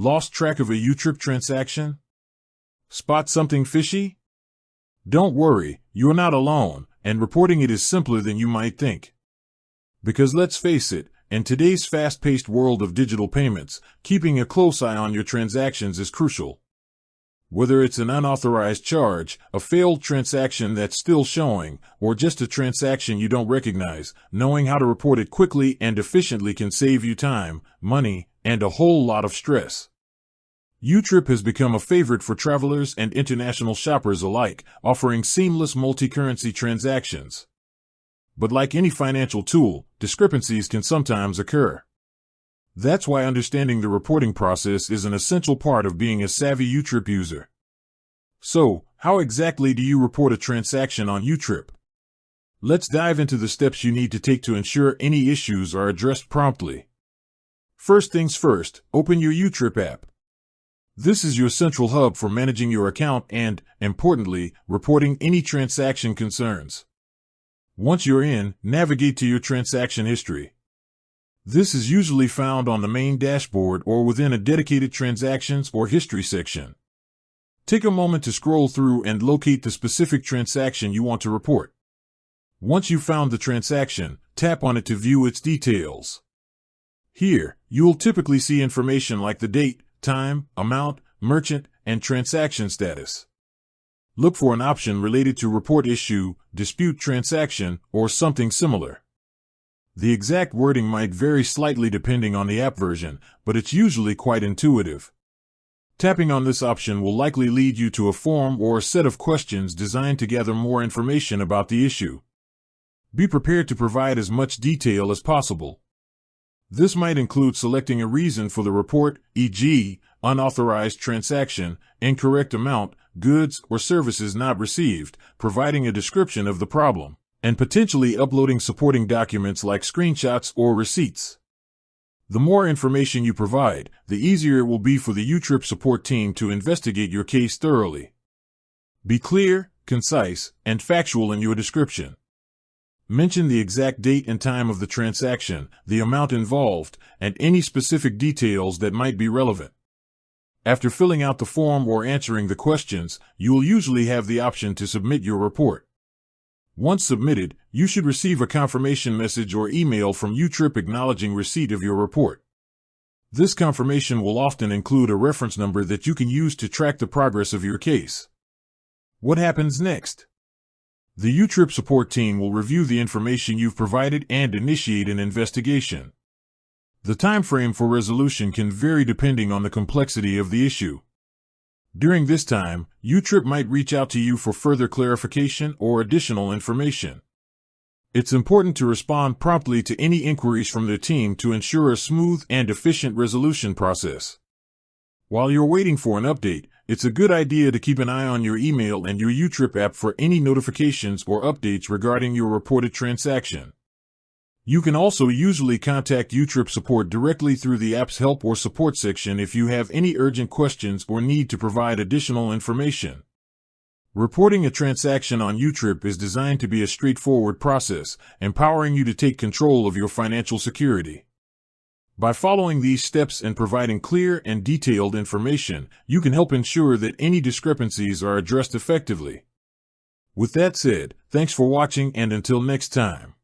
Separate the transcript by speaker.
Speaker 1: Lost track of a YouTrip transaction? Spot something fishy? Don't worry, you're not alone, and reporting it is simpler than you might think. Because let's face it, in today's fast-paced world of digital payments, keeping a close eye on your transactions is crucial. Whether it's an unauthorized charge, a failed transaction that's still showing, or just a transaction you don't recognize, knowing how to report it quickly and efficiently can save you time, money, and a whole lot of stress. YouTrip has become a favorite for travelers and international shoppers alike, offering seamless multi-currency transactions. But like any financial tool, discrepancies can sometimes occur. That's why understanding the reporting process is an essential part of being a savvy YouTrip user. So, how exactly do you report a transaction on YouTrip? Let's dive into the steps you need to take to ensure any issues are addressed promptly. First things first, open your YouTrip app. This is your central hub for managing your account and, importantly, reporting any transaction concerns. Once you're in, navigate to your transaction history. This is usually found on the main dashboard or within a dedicated transactions or history section. Take a moment to scroll through and locate the specific transaction you want to report. Once you've found the transaction, tap on it to view its details. Here, you'll typically see information like the date, time, amount, merchant, and transaction status. Look for an option related to report issue, dispute transaction, or something similar. The exact wording might vary slightly depending on the app version, but it's usually quite intuitive. Tapping on this option will likely lead you to a form or a set of questions designed to gather more information about the issue. Be prepared to provide as much detail as possible. This might include selecting a reason for the report, e.g., unauthorized transaction, incorrect amount, goods or services not received, providing a description of the problem, and potentially uploading supporting documents like screenshots or receipts. The more information you provide, the easier it will be for the YouTrip support team to investigate your case thoroughly. Be clear, concise, and factual in your description. Mention the exact date and time of the transaction, the amount involved, and any specific details that might be relevant. After filling out the form or answering the questions, you will usually have the option to submit your report. Once submitted, you should receive a confirmation message or email from YouTrip acknowledging receipt of your report. This confirmation will often include a reference number that you can use to track the progress of your case. What happens next? The YouTrip support team will review the information you've provided and initiate an investigation. The time frame for resolution can vary depending on the complexity of the issue. During this time, YouTrip might reach out to you for further clarification or additional information. It's important to respond promptly to any inquiries from their team to ensure a smooth and efficient resolution process. While you're waiting for an update, it's a good idea to keep an eye on your email and your YouTrip app for any notifications or updates regarding your reported transaction. You can also usually contact YouTrip support directly through the app's help or support section if you have any urgent questions or need to provide additional information. Reporting a transaction on YouTrip is designed to be a straightforward process, empowering you to take control of your financial security. By following these steps and providing clear and detailed information, you can help ensure that any discrepancies are addressed effectively. With that said, thanks for watching, and until next time.